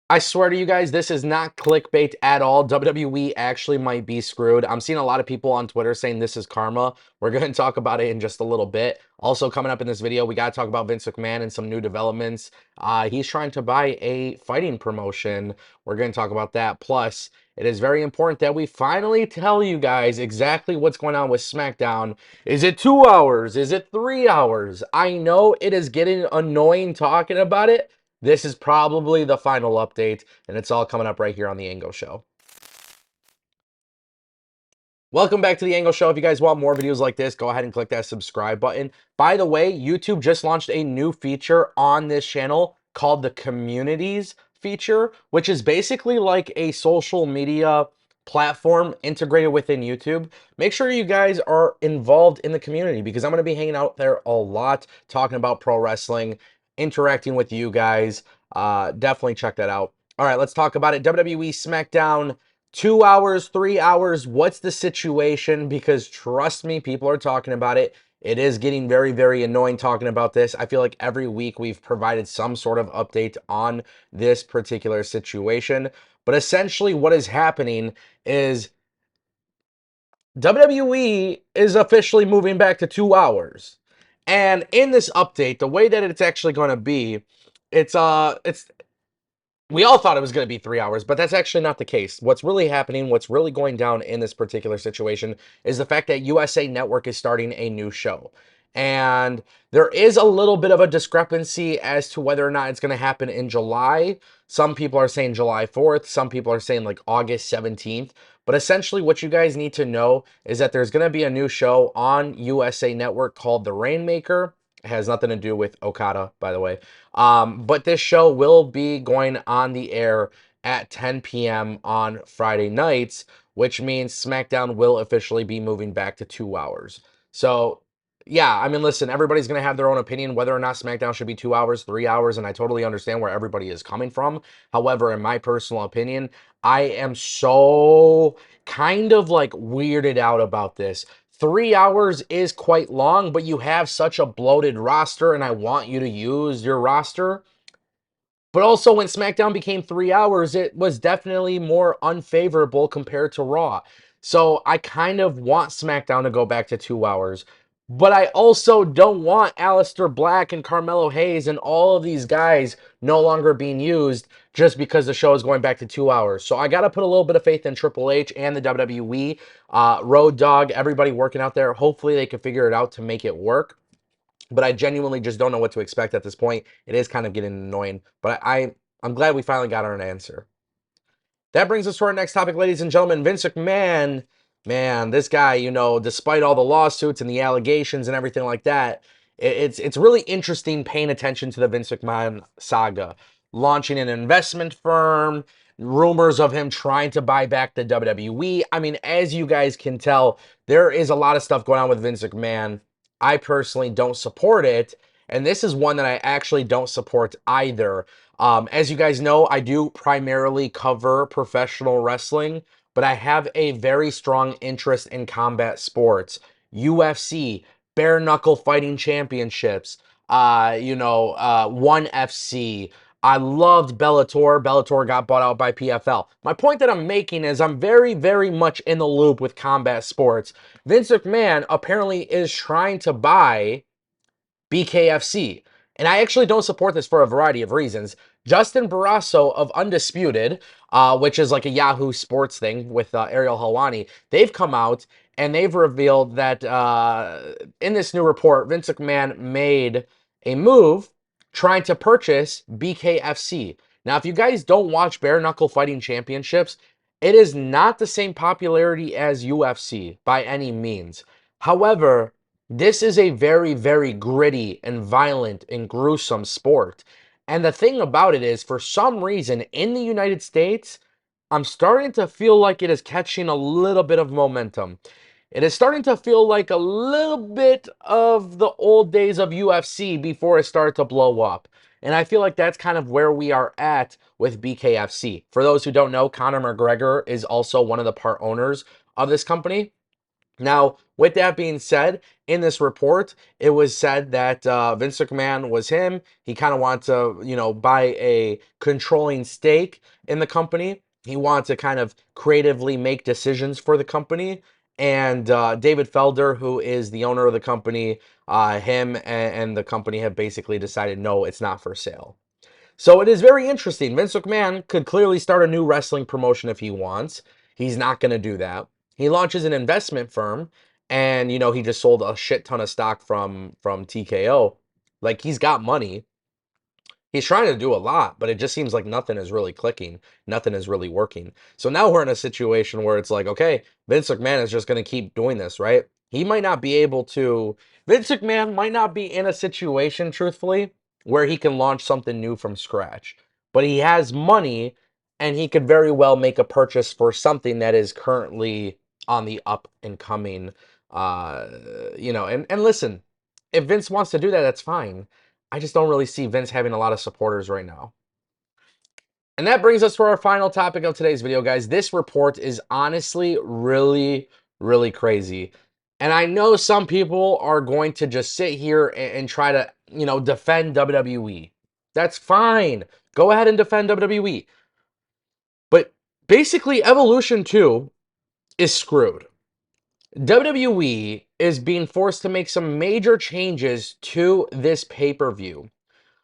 I swear to you guys, this is not clickbait at all. WWE actually might be screwed. I'm seeing a lot of people on Twitter saying this is karma. We're going to talk about it in just a little bit. Also, coming up in this video, we got to talk about Vince McMahon and some new developments. He's trying to buy a fighting promotion. We're going to talk about that. Plus, it is very important that we finally tell you guys exactly what's going on with SmackDown. Is it 2 hours? Is it 3 hours? I know it is getting annoying talking about it. This is probably the final update, and it's all coming up right here on the Ango Show. Welcome back to the Ango Show. If you guys want more videos like this, go ahead and click that subscribe button. By the way, YouTube just launched a new feature on this channel called the Communities feature, which is basically like a social media platform integrated within YouTube. Make sure you guys are involved in the community because I'm going to be hanging out there a lot, talking about pro wrestling, interacting with you guys. Definitely check that out. All right, let's talk about it. WWE SmackDown 2 hours, 3 hours, what's the situation? Because trust me, people are talking about it. It is getting very, very annoying talking about this. I feel like every week we've provided some sort of update on this particular situation. But essentially what is happening is WWE is officially moving back to 2 hours. And in this update, the way that it's actually going to be, it's we all thought it was going to be 3 hours, but that's actually not the case. What's really happening, what's really going down in this particular situation is the fact that USA Network is starting a new show. And there is a little bit of a discrepancy as to whether or not it's going to happen in July. Some people are saying July 4th. Some people are saying like August 17th. But essentially what you guys need to know is that there's going to be a new show on USA Network called The Rainmaker. It has nothing to do with Okada, by the way. But this show will be going on the air at 10 p.m. on Friday nights, which means SmackDown will officially be moving back to 2 hours. So, yeah, I mean, listen, everybody's going to have their own opinion whether or not SmackDown should be 2 hours, 3 hours, and I totally understand where everybody is coming from. However, in my personal opinion, I am so kind of like weirded out about this. 3 hours is quite long, but you have such a bloated roster, and I want you to use your roster. But also, when SmackDown became 3 hours, it was definitely more unfavorable compared to Raw. So I kind of want SmackDown to go back to 2 hours. But I also don't want Aleister Black and Carmelo Hayes and all of these guys no longer being used just because the show is going back to 2 hours. So I got to put a little bit of faith in Triple H and the WWE. Road Dogg, everybody working out there. Hopefully they can figure it out to make it work. But I genuinely just don't know what to expect at this point. It is kind of getting annoying. But I'm glad we finally got our answer. That brings us to our next topic, ladies and gentlemen. Vince McMahon, man, this guy, you know, despite all the lawsuits and the allegations and everything like that, it's really interesting paying attention to the Vince McMahon saga. Launching an investment firm, rumors of him trying to buy back the WWE. I mean, as you guys can tell, there is a lot of stuff going on with Vince McMahon. I personally don't support it, and this is one that I actually don't support either. As you guys know, I do primarily cover professional wrestling, but I have a very strong interest in combat sports, UFC, bare knuckle fighting championships, ONE FC. I loved Bellator. Bellator got bought out by PFL. My point that I'm making is I'm very, very much in the loop with combat sports. Vince McMahon apparently is trying to buy BKFC. And I actually don't support this for a variety of reasons. Justin Barrasso of Undisputed, which is like a Yahoo Sports thing with Ariel Helwani, they've come out and they've revealed that in this new report, Vince McMahon made a move trying to purchase BKFC. Now, if you guys don't watch Bare Knuckle Fighting Championships, it is not the same popularity as UFC by any means. However, this is a very, very gritty and violent and gruesome sport. And the thing about it is, for some reason, in the United States, I'm starting to feel like it is catching a little bit of momentum. It is starting to feel like a little bit of the old days of UFC before it started to blow up. And I feel like that's kind of where we are at with BKFC. For those who don't know, Conor McGregor is also one of the part owners of this company. Now, with that being said, in this report, it was said that Vince McMahon was him. He kind of wanted to, buy a controlling stake in the company. He wanted to kind of creatively make decisions for the company. And David Felder, who is the owner of the company, him and the company have basically decided, no, it's not for sale. So it is very interesting. Vince McMahon could clearly start a new wrestling promotion if he wants. He's not going to do that. He launches an investment firm, and he just sold a shit ton of stock from TKO. Like, he's got money. He's trying to do a lot, but it just seems like nothing is really clicking. Nothing is really working. So now we're in a situation where it's like, okay, Vince McMahon is just going to keep doing this, right? He might not be able to, Vince McMahon might not be in a situation, truthfully, where he can launch something new from scratch. But he has money, and he could very well make a purchase for something that is currently on the up and coming. Uh, and listen, if Vince wants to do that, that's fine. I just don't really see Vince having a lot of supporters right now. And that brings us to our final topic of today's video, guys. This report is honestly really, really crazy. And I know some people are going to just sit here and try to, defend WWE. That's fine. Go ahead and defend WWE. But basically, Evolution 2 is screwed. WWE is being forced to make some major changes to this pay-per-view.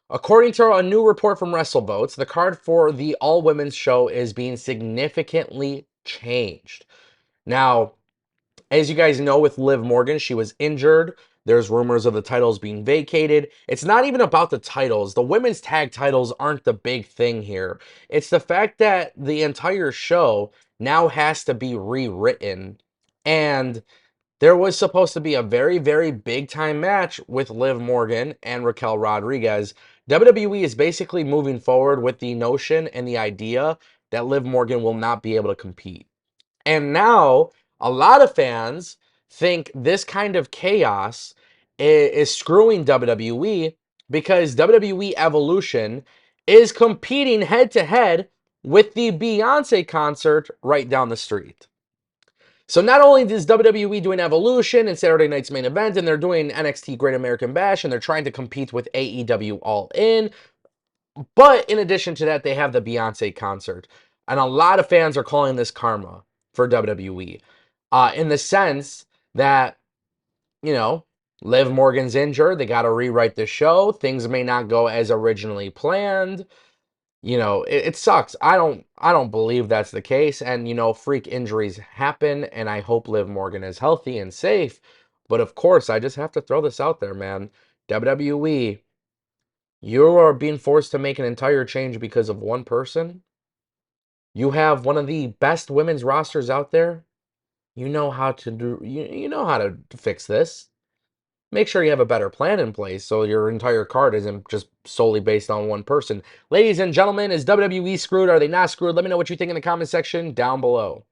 According to a new report from WrestleVotes, the card for the all-women's show is being significantly changed. Now, as you guys know, with Liv Morgan, she was injured. There's rumors of the titles being vacated. It's not even about the titles. The women's tag titles aren't the big thing here. It's the fact that the entire show now has to be rewritten. And there was supposed to be a very, very big time match with Liv Morgan and Raquel Rodriguez. WWE is basically moving forward with the notion and the idea that Liv Morgan will not be able to compete. And now a lot of fans think this kind of chaos is screwing WWE because WWE Evolution is competing head to head with the Beyonce concert right down the street. So not only is WWE doing Evolution and Saturday Night's Main Event, and they're doing NXT Great American Bash, and they're trying to compete with AEW All In, but in addition to that, they have the Beyonce concert. And a lot of fans are calling this karma for WWE. In the sense that, Liv Morgan's injured. They got to rewrite the show. Things may not go as originally planned. It sucks. I don't believe that's the case. And freak injuries happen, and I hope Liv Morgan is healthy and safe. But of course, I just have to throw this out there, man. WWE, you are being forced to make an entire change because of one person. You have one of the best women's rosters out there. You know how to do you know how to fix this. Make sure you have a better plan in place so your entire card isn't just solely based on one person. Ladies and gentlemen, is WWE screwed? Are they not screwed? Let me know what you think in the comment section down below.